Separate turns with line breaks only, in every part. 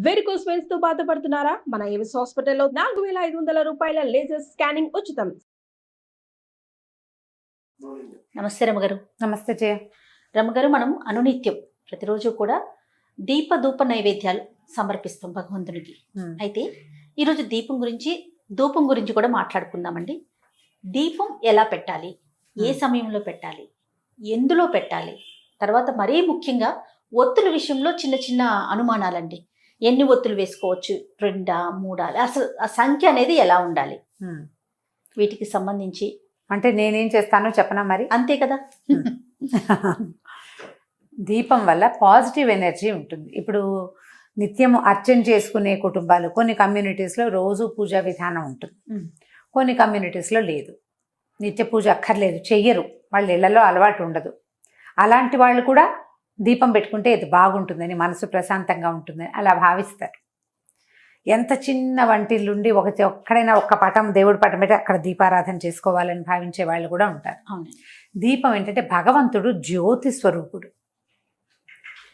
Varicose veins తో బాధపడుతున్నారా? మన ఏవిస్ హాస్పిటల్లో 4500 రూపాయల లేజర్ స్కానింగ్ ఉచితం.
నమస్తే రమగారు.
నమస్తే జయ.
రమగారు, మనం అనునిత్యం ప్రతిరోజు కూడా దీప నైవేద్యాలు సమర్పిస్తాం భగవంతునికి. అయితే ఈరోజు ధూపం గురించి కూడా మాట్లాడుకుందామండి. దీపం ఎలా పెట్టాలి, ఏ సమయంలో పెట్టాలి, ఎందులో పెట్టాలి, తర్వాత మరీ ముఖ్యంగా ఒత్తుల విషయంలో చిన్న చిన్న అనుమానాలండి. ఎన్ని ఒత్తులు వేసుకోవచ్చు, 2 3, అసలు ఆ సంఖ్య అనేది ఎలా ఉండాలి, వీటికి సంబంధించి
అంటే నేనేం చేస్తానో చెప్పనా మరి?
అంతే కదా.
దీపం వల్ల పాజిటివ్ ఎనర్జీ ఉంటుంది. ఇప్పుడు నిత్యము అర్చన చేసుకునే కుటుంబాలు కొన్ని కమ్యూనిటీస్లో రోజు పూజా విధానం ఉంటుంది, కొన్ని కమ్యూనిటీస్లో లేదు. నిత్య పూజ అక్కర్లేదు, చెయ్యరు, వాళ్ళ ఇళ్లలో అలవాటు ఉండదు. అలాంటి వాళ్ళు కూడా దీపం పెట్టుకుంటే ఇది బాగుంటుందని, మనసు ప్రశాంతంగా ఉంటుందని అలా భావిస్తారు. ఎంత చిన్న వంటిల్లుండి ఒక్కడైనా ఒక్క పటం, దేవుడి పటం పెట్టి అక్కడ దీపారాధన చేసుకోవాలని భావించే వాళ్ళు కూడా ఉంటారు. దీపం ఏంటంటే భగవంతుడు జ్యోతి స్వరూపుడు.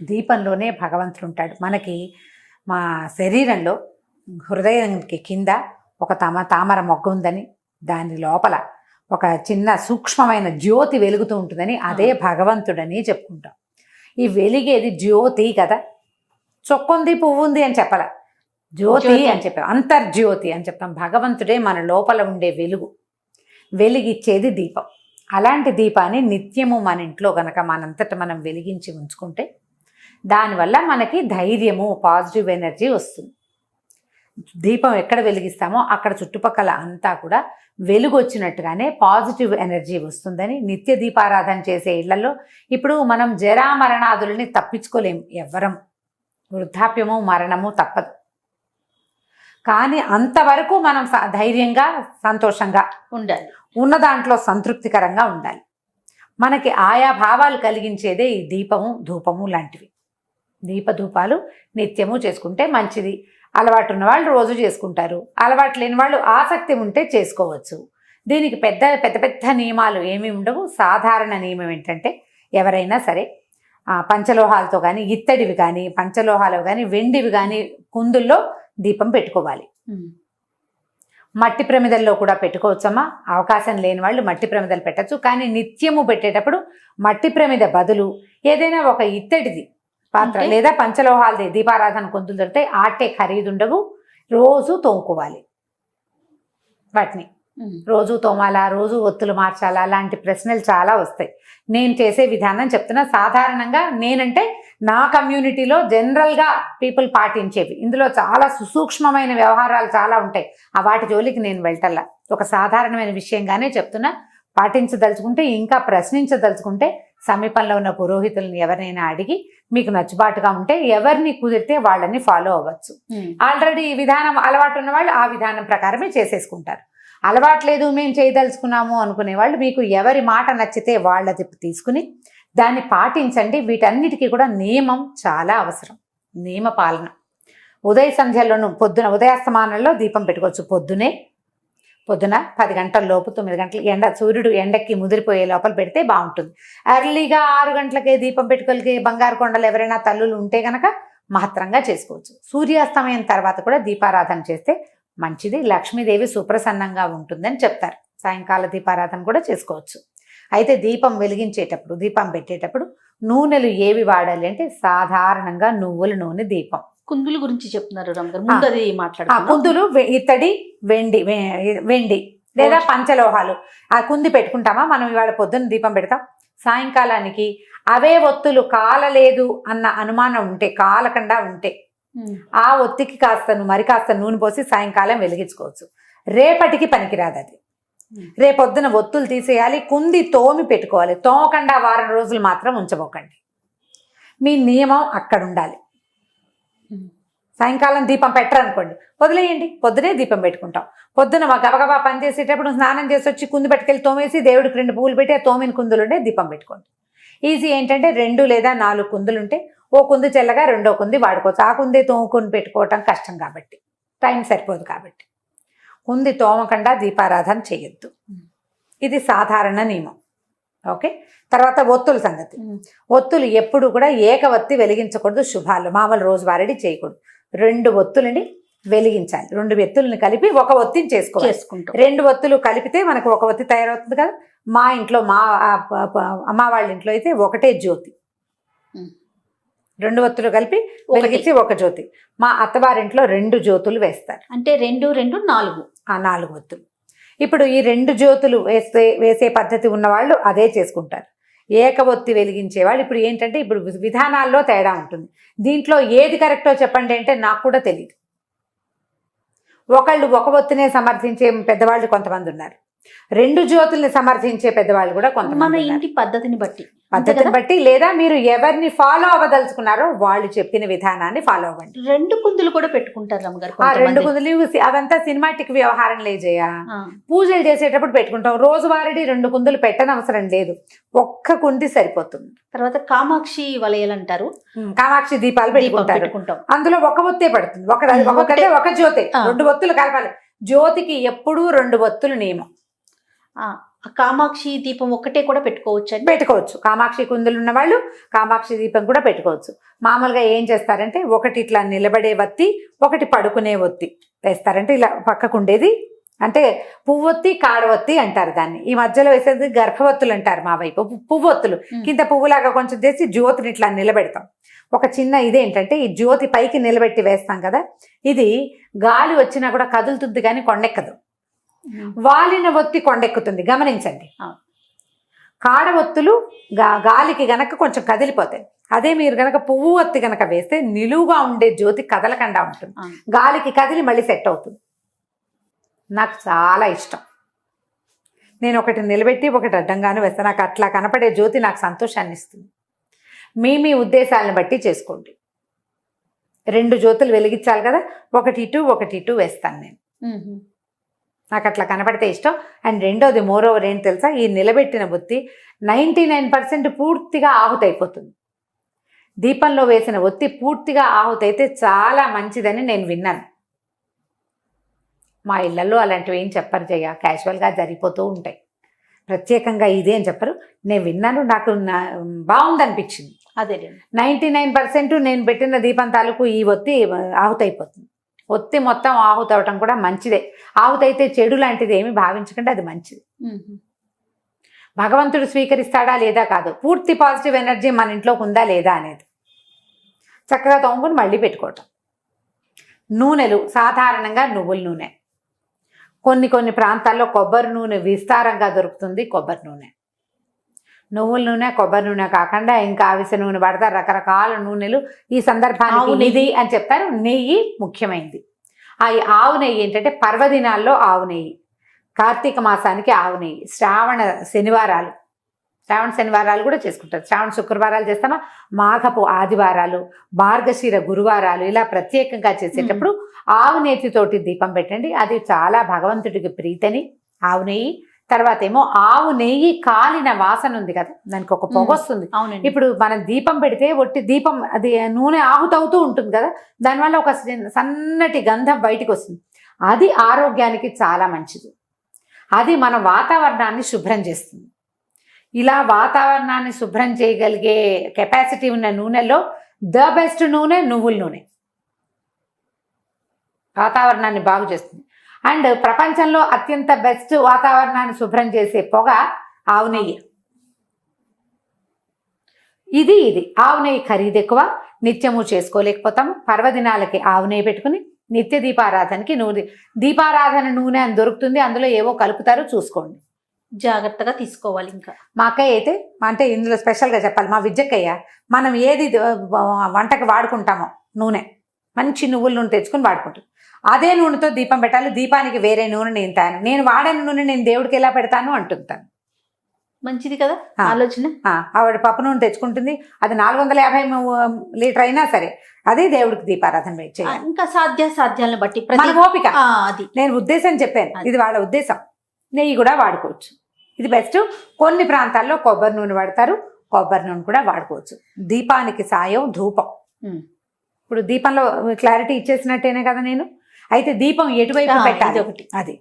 దీపంలోనే భగవంతుడు ఉంటాడు. మనకి మా శరీరంలో హృదయానికి కింద ఒక తామర మొగ్గ ఉందని, దాని లోపల ఒక చిన్న సూక్ష్మమైన జ్యోతి వెలుగుతూ ఉంటుందని, అదే భగవంతుడని చెప్పుకుంటాం. ఈ వెలిగేది జ్యోతి కదా, చొక్కుంది పువ్వుంది అని చెప్పాల, జ్యోతి అని చెప్పాం, అంతర్జ్యోతి అని చెప్తాం. భగవంతుడే మన లోపల ఉండే వెలిగిచ్చేది దీపం. అలాంటి దీపాన్ని నిత్యము మన ఇంట్లో గనక మనంతట మనం వెలిగించి ఉంచుకుంటే దానివల్ల మనకి ధైర్యము, పాజిటివ్ ఎనర్జీ వస్తుంది. దీపం ఎక్కడ వెలిగిస్తామో అక్కడ చుట్టుపక్కల అంతా కూడా వెలుగు వచ్చినట్టుగానే పాజిటివ్ ఎనర్జీ వస్తుందని, నిత్య దీపారాధన చేసే ఇళ్లలో ఇప్పుడు మనం జరామరణాదులని తప్పించుకోలేము ఎవ్వరం. వృద్ధాప్యము మరణము తప్పదు, కానీ అంతవరకు మనం ధైర్యంగా సంతోషంగా ఉండాలి, ఉన్న దాంట్లో సంతృప్తికరంగా ఉండాలి. మనకి ఆయా భావాలు కలిగించేదే ఈ దీపము ధూపము లాంటివి. దీపధూపాలు నిత్యము చేసుకుంటే మంచిది. అలవాటు ఉన్న వాళ్ళు రోజు చేసుకుంటారు, అలవాటు లేని వాళ్ళు ఆసక్తి ఉంటే చేసుకోవచ్చు. దీనికి పెద్ద పెద్ద పెద్ద నియమాలు ఏమీ ఉండవు. సాధారణ నియమం ఏంటంటే ఎవరైనా సరే పంచలోహాలతో కానీ, ఇత్తడివి కానీ, పంచలోహాలు కానీ, వెండివి కానీ కుందుల్లో దీపం పెట్టుకోవాలి. మట్టి ప్రమిదల్లో కూడా పెట్టుకోవచ్చమ్మా. అవకాశం లేని వాళ్ళు మట్టి ప్రమిదలు పెట్టచ్చు. కానీ నిత్యము పెట్టేటప్పుడు మట్టి ప్రమిద బదులు ఏదైనా ఒక ఇత్తడిది పాత్ర లేదా పంచలోహాలది దీపారాధన కుందులు దొరికితే ఆటే ఖరీదుండవు. రోజు తోముకోవాలి, వాటిని రోజు తోమాలా, రోజు ఒత్తులు మార్చాలా, అలాంటి ప్రశ్నలు చాలా వస్తాయి. నేను చేసే విధానం చెప్తున్నా. సాధారణంగా నేనంటే నా కమ్యూనిటీలో జనరల్గా పీపుల్ పాటించేవి. ఇందులో చాలా సుసూక్ష్మమైన వ్యవహారాలు చాలా ఉంటాయి. ఆ వాటి జోలికి నేను వెళ్ళటల్లా. ఒక సాధారణమైన విషయంగానే చెప్తున్నా. పాటించదలుచుకుంటే, ఇంకా ప్రశ్నించదలుచుకుంటే సమీపంలో ఉన్న పురోహితులను ఎవరినైనా అడిగి మీకు నచ్చుబాటుగా ఉంటే ఎవరిని కుదిరితే వాళ్ళని ఫాలో అవ్వచ్చు. ఆల్రెడీ ఈ విధానం అలవాటు ఉన్న వాళ్ళు ఆ విధానం ప్రకారమే చేసేసుకుంటారు. అలవాట్లేదు, మేము చేయదలుచుకున్నాము అనుకునే వాళ్ళు మీకు ఎవరి మాట నచ్చితే వాళ్ళది తీసుకుని దాన్ని పాటించండి. వీటన్నిటికీ కూడా నియమం చాలా అవసరం, నియమ పాలన. ఉదయ సంధ్యలోనూ ఉదయాస్తమానంలో దీపం పెట్టుకోవచ్చు. పొద్దున 10 గంటల లోపు, 9 గంటల సూర్యుడు ఎండకి ముదిరిపోయే లోపల పెడితే బాగుంటుంది. ఎర్లీగా 6 గంటలకే దీపం పెట్టుకోలికే బంగారు కొండలు ఎవరైనా తల్లులు ఉంటే కనుక మహత్తరంగా చేసుకోవచ్చు. సూర్యాస్తమయం తర్వాత కూడా దీపారాధన చేస్తే మంచిది. లక్ష్మీదేవి సుప్రసన్నంగా ఉంటుందని చెప్తారు. సాయంకాల దీపారాధన కూడా చేసుకోవచ్చు. అయితే దీపం వెలిగించేటప్పుడు, దీపం పెట్టేటప్పుడు నూనెలు ఏవి వాడాలి అంటే సాధారణంగా నువ్వుల నూనె దీపం.
కుందుల గురించి చెప్తున్నారు రమగారు.
కుందులు ఇత్తడి, వెండి లేదా పంచలోహాలు. ఆ కుంది పెట్టుకుంటామా మనం? ఇవాళ పొద్దున్న దీపం పెడతాం, సాయంకాలానికి అవే ఒత్తులు కాలలేదు అన్న అనుమానం ఉంటే, కాలకుండా ఉంటే ఆ ఒత్తికి కాస్త నూనె పోసి సాయంకాలం వెలిగించుకోవచ్చు. రేపటికి పనికిరాదు అది. రేపొద్దున ఒత్తులు తీసేయాలి, కుంది తోమి పెట్టుకోవాలి. తోమకుండా వారం రోజులు మాత్రం ఉంచబోకండి. మీ నియమం అక్కడ ఉండాలి. సాయంకాలం దీపం పెట్టరనుకోండి, వదిలేయండి, పొద్దునే దీపం పెట్టుకుంటాం. పొద్దున గబగబా పని చేసేటప్పుడు స్నానం చేసి వచ్చి కుంది పట్టుకెళ్ళి తోమేసి దేవుడికి 2 పువ్వులు పెట్టి ఆ తోమిన కుందులుంటే దీపం పెట్టుకోండి. ఈజీ ఏంటంటే 2 లేదా 4 కుందులుంటే ఓ కుంది చెల్లగా రెండో కుంది వాడుకోవచ్చు. ఆ కుందే తోముకొని పెట్టుకోవటం కష్టం కాబట్టి, టైం సరిపోదు కాబట్టి కుంది తోమకుండా దీపారాధన చేయొద్దు. ఇది సాధారణ నియమం. ఓకే. తర్వాత ఒత్తుల సంగతి. ఒత్తులు ఎప్పుడు కూడా ఏకవత్తి వెలిగించకూడదు. శుభాలు మామూలు రోజువారీ చేయకూడదు. 2 ఒత్తులని వెలిగించాలి. 2 ఒత్తులను కలిపి ఒక ఒత్తిని చేసుకోవాలి.
చేసుకుంటాం.
2 ఒత్తులు కలిపితే మనకు ఒక ఒత్తి తయారవుతుంది కదా. మా ఇంట్లో అమ్మ వాళ్ళ ఇంట్లో అయితే ఒకటే జ్యోతి, 2 ఒత్తులు కలిపి వెలిగించి ఒక జ్యోతి. మా అత్తవారింట్లో 2 జ్యోతులు వేస్తారు.
అంటే 2 2 4
4 ఒత్తులు. ఇప్పుడు ఈ 2 జ్యోతులు వేసే పద్ధతి ఉన్నవాళ్ళు అదే చేసుకుంటారు. ఏక ఒత్తి వెలిగించే వాళ్ళు ఇప్పుడు ఏంటంటే ఇప్పుడు విధానాల్లో తేడా ఉంటుంది. దీంట్లో ఏది కరెక్టో చెప్పండి అంటే నాకు కూడా తెలియదు. ఒకళ్ళు ఒక ఒత్తినే సమర్థించే పెద్దవాళ్ళు కొంతమంది ఉన్నారు, 2 జ్యోతుల్ని సమర్థించే పెద్దవాళ్ళు కూడా కొంతమంది.
మన ఇంటి పద్ధతిని
బట్టి లేదా మీరు ఎవరిని ఫాలో అవ్వదలుచుకున్నారో వాళ్ళు చెప్పిన విధానాన్ని ఫాలో అవ్వండి.
2 కుందులు కూడా పెట్టుకుంటారు అమ్మగారు.
2 కుందులు అవంతా సినిమాటిక్ వ్యవహారం లేజయ్యా. పూజలు చేసేటప్పుడు పెట్టుకుంటాం. రోజువారీ 2 కుందులు పెట్టనవసరం లేదు, ఒక్క కుంది సరిపోతుంది.
తర్వాత కామాక్షి వలయాలు అంటారు,
కామాక్షి దీపాలు పెట్టుకుంటారు. అందులో ఒక ఒత్తే పడుతుంది. ఒక జ్యోతి, 2 ఒత్తులు కలపాలి. జ్యోతికి ఎప్పుడూ 2 ఒత్తులు నియమం.
కామాక్షి దీపం ఒక్కటే కూడా పెట్టుకోవచ్చు.
కామాక్షి కుందులు ఉన్న వాళ్ళు కామాక్షి దీపం కూడా పెట్టుకోవచ్చు. మామూలుగా ఏం చేస్తారంటే ఒకటి ఇట్లా నిలబడే ఒత్తి, ఒకటి పడుకునే ఒత్తి వేస్తారంటే ఇలా పక్కకుండేది అంటే పువ్వొత్తి కాడవొత్తి అంటారు దాన్ని. ఈ మధ్యలో వేసేది గర్భవత్తులు అంటారు మా వైపు. పువ్వొత్తులు కింద పువ్వులాగా కొంచెం చేసి జ్యోతిని ఇట్లా నిలబెడతాం. ఒక చిన్న ఇదేంటంటే ఈ జ్యోతి పైకి నిలబెట్టి వేస్తాం కదా, ఇది గాలి వచ్చినా కూడా కదులుతుంది కానీ కొండెక్కదు. వాలిన ఒత్తి కొండెక్కుతుంది, గమనించండి. కాడ ఒత్తులు గాలికి గనక కొంచెం కదిలిపోతాయి. అదే మీరు గనక పువ్వు ఒత్తి గనక వేస్తే నిలువుగా ఉండే జ్యోతి కదలకుండా ఉంటుంది, గాలికి కదిలి మళ్ళీ సెట్ అవుతుంది. నాకు చాలా ఇష్టం. నేను ఒకటి నిలబెట్టి ఒకటి అడ్డంగాను వేస్తాను. నాకు అట్లా కనపడే జ్యోతి నాకు సంతోషాన్ని ఇస్తుంది. మీ ఉద్దేశాలను బట్టి చేసుకోండి. 2 జ్యోతులు వెలిగించాలి కదా, ఒకటి ఇటు వేస్తాను నేను. నాకు అట్లా కనపడితే ఇష్టం. అండ్ రెండోది మోరోవర్ ఏంటి తెలుసా, ఈ నిలబెట్టిన ఒత్తి 99% పూర్తిగా ఆహుతైపోతుంది. దీపంలో వేసిన ఒత్తి పూర్తిగా ఆహుతైతే చాలా మంచిదని నేను విన్నాను. మా ఇళ్లలో అలాంటివి ఏం చెప్పరు జయ, క్యాజువల్గా జరిగిపోతూ ఉంటాయి. ప్రత్యేకంగా ఇదే అని చెప్పరు. నేను విన్నాను, నాకు బాగుందనిపించింది.
అదే
99% నేను పెట్టిన దీపం తాలూకు ఈ ఒత్తి ఆహుతైపోతుంది. ఒత్తి మొత్తం ఆహుతవటం కూడా మంచిదే. ఆహుతైతే చెడు లాంటిది ఏమి భావించకుండా అది మంచిది. భగవంతుడు స్వీకరిస్తాడా లేదా కాదు, పూర్తి పాజిటివ్ ఎనర్జీ మన ఇంట్లోకి ఉందా లేదా అనేది చక్కగా తోముకుని మళ్ళీ పెట్టుకోవటం. నూనెలు సాధారణంగా నువ్వుల నూనె, కొన్ని ప్రాంతాల్లో కొబ్బరి నూనె విస్తారంగా దొరుకుతుంది. కొబ్బరి నూనె, నువ్వుల నూనె, కొబ్బరి నూనె కాకుండా ఇంకా అవిసె నూనె పడతారు, రకరకాల నూనెలు. ఈ సందర్భానికి ఇది అని చెప్తారు. నెయ్యి ముఖ్యమైనది. ఆ ఆవు నెయ్యి ఏంటంటే పర్వదినాల్లో ఆవు నెయ్యి, కార్తీక మాసానికి ఆవు నెయ్యి, శ్రావణ శనివారాలు కూడా చేసుకుంటారు. శ్రావణ శుక్రవారాలు చేస్తామా, మాఘపు ఆదివారాలు, మార్గశిర గురువారాలు ఇలా ప్రత్యేకంగా చేసేటప్పుడు ఆవు నేతితోటి దీపం పెట్టండి. అది చాలా భగవంతుడికి ప్రీతని. ఆవు నెయ్యి తర్వాత ఏమో ఆవు నెయ్యి కాలిన వాసన ఉంది కదా, దానికి ఒక పొగ వస్తుంది. ఇప్పుడు మనం దీపం పెడితే ఒట్టి దీపం అది నూనె ఆహుతవుతూ ఉంటుంది కదా, దానివల్ల ఒక సన్నటి గంధం బయటికి వస్తుంది. అది ఆరోగ్యానికి చాలా మంచిది. అది మన వాతావరణాన్ని శుభ్రం చేస్తుంది. ఇలా వాతావరణాన్ని శుభ్రం చేయగలిగే కెపాసిటీ ఉన్న నూనెలో ద బెస్ట్ నూనె నువ్వుల నూనె. వాతావరణాన్ని బాగు చేస్తుంది. అండ్ ప్రపంచంలో అత్యంత బెస్ట్ వాతావరణాన్ని శుభ్రం చేసే పొగ ఆవు నెయ్యి. ఇది ఆవు నెయ్యి ఖరీదు ఎక్కువ, నిత్యము చేసుకోలేకపోతాము. పర్వదినాలకి ఆవు నెయ్యి పెట్టుకుని నిత్య దీపారాధనకి దీపారాధన నూనె అని దొరుకుతుంది, అందులో ఏవో కలుపుతారో చూసుకోండి,
జాగ్రత్తగా తీసుకోవాలి. ఇంకా
మా అక్కయ్య అయితే అంటే ఇందులో స్పెషల్గా చెప్పాలి, మా విజ్జక్కయ్య మనం ఏది వంటకి వాడుకుంటామో నూనె మంచి నువ్వుల నూనె తెచ్చుకుని వాడుకుంటాం. అదే నూనెతో దీపం పెట్టాలి. దీపానికి వేరే నూనె నేను వాడిన నూనె నేను దేవుడికి ఎలా పెడతాను అంటుంటాను.
మంచిది కదా ఆలోచన.
ఆవిడ పప్పు నూనె తెచ్చుకుంటుంది, అది 450 లీటర్ అయినా సరే అదే దేవుడికి దీపారాధన చేయాలి.
ఇంకా సాధ్యాలను బట్టి
మన ఓపిక. అది నేను ఉద్దేశం చెప్పాను, ఇది వాళ్ళ ఉద్దేశం. నెయ్యి కూడా వాడుకోవచ్చు, ఇది బెస్ట్. కొన్ని ప్రాంతాల్లో కొబ్బరి నూనె వాడతారు, కొబ్బరి నూనె కూడా వాడుకోవచ్చు. దీపానికి సాయం ధూపం. ఇప్పుడు దీపంలో క్లారిటీ ఇచ్చేసినట్టేనే కదా నేను. అయితే దీపం ఎటువైపు పెట్టాలి ఒకటి, అది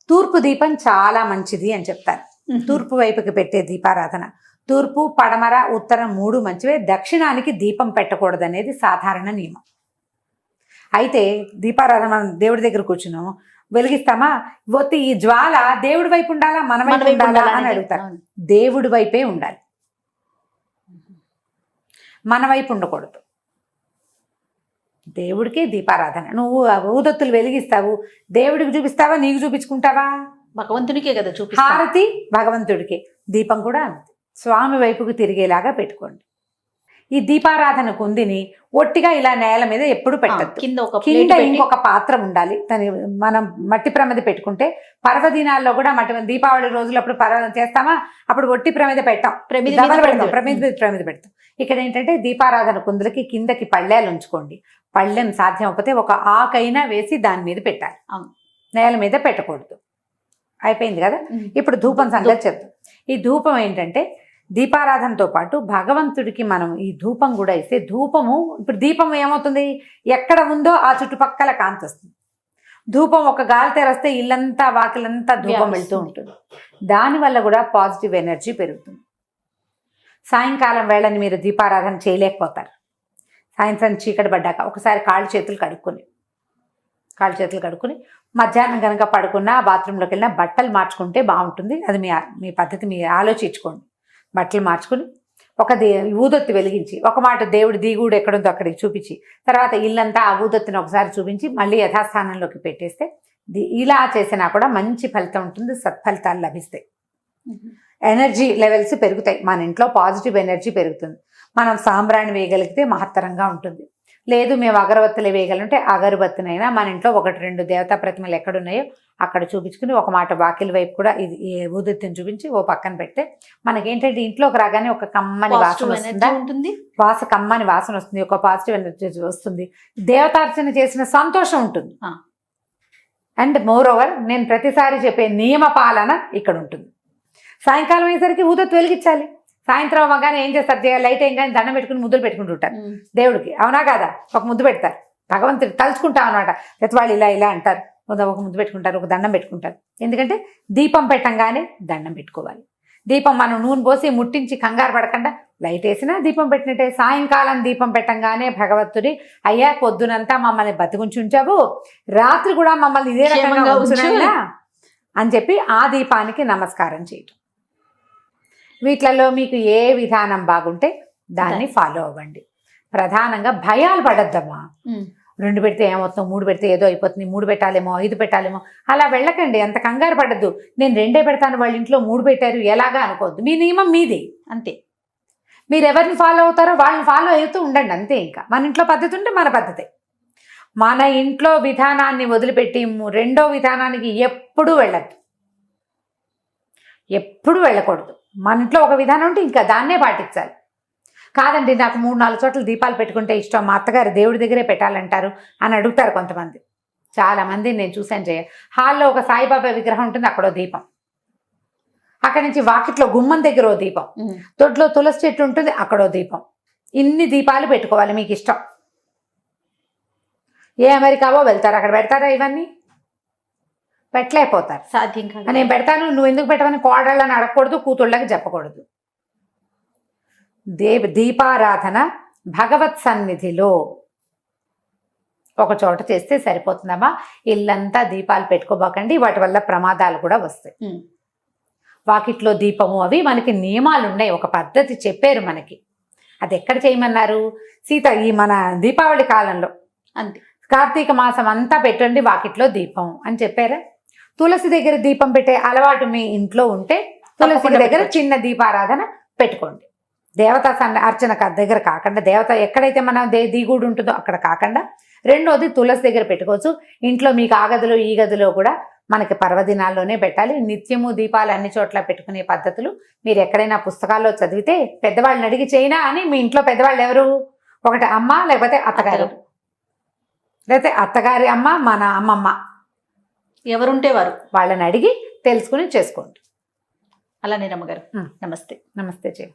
తూర్పు దీపం చాలా మంచిది అని చెప్తారు. తూర్పు వైపుకి పెట్టే దీపారాధన. తూర్పు, పడమర, ఉత్తరం 3 మంచివే. దక్షిణానికి దీపం పెట్టకూడదు అనేది సాధారణ నియమం. అయితే దీపారాధన మనం దేవుడి దగ్గర కూర్చున్నాము, వెలిగిస్తామా, ఒత్తి ఈ జ్వాల దేవుడి వైపు ఉండాలా మన వైపు ఉండాలా అని అడుగుతారు. దేవుడి వైపే ఉండాలి, మన వైపు ఉండకూడదు. దేవుడికి దీపారాధన. నువ్వు ఊదొత్తులు వెలిగిస్తావు, దేవుడికి చూపిస్తావా, నీకు చూపించుకుంటావా?
భగవంతునికే కదా
హారతి భగవంతుడికి, దీపం కూడా అంతే స్వామి వైపుకు తిరిగేలాగా పెట్టుకోండి. ఈ దీపారాధన కుందిని ఒట్టిగా ఇలా నేల మీద ఎప్పుడు పెట్టద్దు. కింద ఇంకొక పాత్ర ఉండాలి. మనం మట్టి ప్రమిద పెట్టుకుంటే పర్వదినాల్లో కూడా దీపావళి రోజులప్పుడు చేస్తామా, అప్పుడు ఒట్టి ప్రమిద పెట్టాం, ప్రమిద పెడతాం. ఇక్కడ ఏంటంటే దీపారాధన కుందులకి కిందకి పళ్ళేలు ఉంచుకోండి. పళ్ళెం సాధ్యం అవ్వకపోతే ఒక ఆకైనా వేసి దాని మీద పెట్టాలి, నేల మీద పెట్టకూడదు. అయిపోయింది కదా. ఇప్పుడు ధూపం సంగతి చెప్తాం. ఈ ధూపం ఏంటంటే దీపారాధనతో పాటు భగవంతుడికి మనం ఈ ధూపం కూడా ఇస్తే, ధూపము ఇప్పుడు దీపం ఏమవుతుంది, ఎక్కడ ఉందో ఆ చుట్టుపక్కల కాంతి వస్తుంది. ధూపం ఒక గాలి తెరస్తే ఇల్లంతా వాకిలంతా ధూపం వెళ్తూ ఉంటుంది. దానివల్ల కూడా పాజిటివ్ ఎనర్జీ పెరుగుతుంది. సాయంకాలం వేళని మీరు దీపారాధన చేయలేకపోతారు. సాయంత్రం చీకటి పడ్డాక ఒకసారి కాళ్ళు చేతులు కడుక్కుని మధ్యాహ్నం కనుక పడుకున్నా, బాత్రూంలోకి వెళ్ళినా బట్టలు మార్చుకుంటే బాగుంటుంది. అది మీ పద్ధతి మీరు ఆలోచించుకోండి. బట్టలు మార్చుకుని ఒక ఊదొత్తి వెలిగించి, ఒక మాట దేవుడి దిగుడు ఎక్కడుందో అక్కడికి చూపించి, తర్వాత ఇల్లంతా ఆ ఊదొత్తిని ఒకసారి చూపించి మళ్ళీ యథాస్థానంలోకి పెట్టేస్తే ఇలా చేసినా కూడా మంచి ఫలితం ఉంటుంది, సత్ఫలితాలు లభిస్తాయి. ఎనర్జీ లెవెల్స్ పెరుగుతాయి, మన ఇంట్లో పాజిటివ్ ఎనర్జీ పెరుగుతుంది. మనం సాంబ్రాణి వేయగలిగితే మహత్తరంగా ఉంటుంది. లేదు మేము అగరబత్తులు వేయగలంటే అగరబత్తినైనా మన ఇంట్లో 1-2 దేవతా ప్రతిమలు ఎక్కడున్నాయో అక్కడ చూపించుకుని ఒక మాట వాకిలి వైపు కూడా ఇది ఊదొత్తిని చూపించి ఓ పక్కన పెడితే మనకేంటంటే ఇంట్లోకి రాగానే ఒక కమ్మని వాసన వస్తుంది, కమ్మని వాసన వస్తుంది, ఒక పాజిటివ్ ఎనర్జీ వస్తుంది, దేవతార్చన చేసిన సంతోషం ఉంటుంది. అండ్ మోర్ ఓవర్ నేను ప్రతిసారి చెప్పే నియమ పాలన ఇక్కడ ఉంటుంది. సాయంకాలం అయ్యేసరికి ఊదొత్తి వెలిగించాలి. సాయంత్రం అవ్వగానే ఏం చేస్తారు, లైట్ ఏం కానీ దండం పెట్టుకుని ముద్దులు పెట్టుకుంటుంటారు దేవుడికి, అవునా కాదా? ఒక ముద్దు పెడతారు, భగవంతుడికి తలుచుకుంటాం అనమాట. ప్రతి వాళ్ళు ఇలా అంటారు, ఒక ముద్దు పెట్టుకుంటారు, ఒక దండం పెట్టుకుంటారు. ఎందుకంటే దీపం పెట్టంగానే దండం పెట్టుకోవాలి. దీపం మనం నూనె పోసి ముట్టించి కంగారు పడకుండా లైట్ వేసినా దీపం పెట్టినట్టే. సాయంకాలం దీపం పెట్టంగానే భగవంతుడి, అయ్యా పొద్దునంతా మమ్మల్ని బతికుంచుంచావు, రాత్రి కూడా మమ్మల్ని ఇదే రకంగా ఉంచునైనా అని చెప్పి ఆ దీపానికి నమస్కారం చేయటం. వీటిలలో మీకు ఏ విధానం బాగుంటే దాన్ని ఫాలో అవ్వండి. ప్రధానంగా భయాలు పడద్దమ్మా. 2 పెడితే ఏమవుతుంది, 3 పెడితే ఏదో అయిపోతుంది, 3 పెట్టాలేమో 5 పెట్టాలేమో అలా వెళ్ళకండి. అంత కంగారు పడద్దు. నేను 2 పెడతాను, వాళ్ళ ఇంట్లో 3 పెట్టారు ఎలాగా అనుకోవద్దు. మీ నియమం మీది అంతే. మీరు ఎవరిని ఫాలో అవుతారో వాళ్ళని ఫాలో అవుతూ ఉండండి అంతే. ఇంకా మన ఇంట్లో పద్ధతి ఉంటే మన పద్ధతే. మన ఇంట్లో విధానాన్ని వదిలిపెట్టి రెండో విధానానికి ఎప్పుడూ వెళ్ళద్దు, ఎప్పుడు వెళ్ళకూడదు. మన ఇంట్లో ఒక విధానం ఉంటే ఇంకా దాన్నే పాటించాలి. కాదండి నాకు 3-4 చోట్ల దీపాలు పెట్టుకుంటే ఇష్టం, మా అత్తగారు దేవుడి దగ్గరే పెట్టాలంటారు అని అడుగుతారు కొంతమంది. చాలామంది నేను చూశాను. హాల్లో ఒక సాయిబాబా విగ్రహం ఉంటుంది, అక్కడో దీపం. అక్కడి నుంచి వాకిట్లో గుమ్మం దగ్గర ఓ దీపం, తొడ్లో తులసి చెట్టు ఉంటుంది, అక్కడో దీపం. ఇన్ని దీపాలు పెట్టుకోవాలి మీకు ఇష్టం. ఏ అమెరికావో వెళ్తారు, అక్కడ పెడతారా ఇవన్నీ? పెట్టలేకపోతారు, సాధ్యం కాదు. నేను పెడతాను, నువ్వు ఎందుకు పెట్టమని కోడళ్ళని అడగకూడదు, కూతుళ్ళకి చెప్పకూడదు. దీపారాధన భగవత్ సన్నిధిలో ఒక చోట చేస్తే సరిపోతుందమ్మా. ఇల్లంతా దీపాలు పెట్టుకోబాకండి, వాటి వల్ల ప్రమాదాలు కూడా వస్తాయి. వాకిట్లో దీపము అవి మనకి నియమాలు ఉన్నాయి, ఒక పద్ధతి చెప్పారు మనకి. అది ఎక్కడ చేయమన్నారు? ఈ మన దీపావళి కాలంలో అంతే, కార్తీక మాసం అంతా పెట్టండి వాకిట్లో దీపం అని చెప్పారా? తులసి దగ్గర దీపం పెట్టే అలవాటు మీ ఇంట్లో ఉంటే తులసి దగ్గర చిన్న దీపారాధన పెట్టుకోండి. దేవతా అర్చన దగ్గర కాకుండా, దేవత ఎక్కడైతే మన దిగుడు ఉంటుందో అక్కడ కాకుండా, రెండోది తులసి దగ్గర పెట్టుకోవచ్చు. ఇంట్లో మీకు ఆ గదిలో ఈ గదిలో కూడా మనకి పర్వదినాల్లోనే పెట్టాలి. నిత్యము దీపాలు అన్ని చోట్ల పెట్టుకునే పద్ధతులు మీరు ఎక్కడైనా పుస్తకాల్లో చదివితే పెద్దవాళ్ళని అడిగి చేయనా అని. మీ ఇంట్లో పెద్దవాళ్ళు ఎవరు? ఒకటి అమ్మ, లేకపోతే అత్తగారు, లేకపోతే అత్తగారి అమ్మ, మన అమ్మమ్మ, ఎవరుంటే వారు వాళ్ళని అడిగి తెలుసుకుని చేసుకోండి.
అలానే రమ్మగారు, నమస్తే.
నమస్తే చెయ్యి.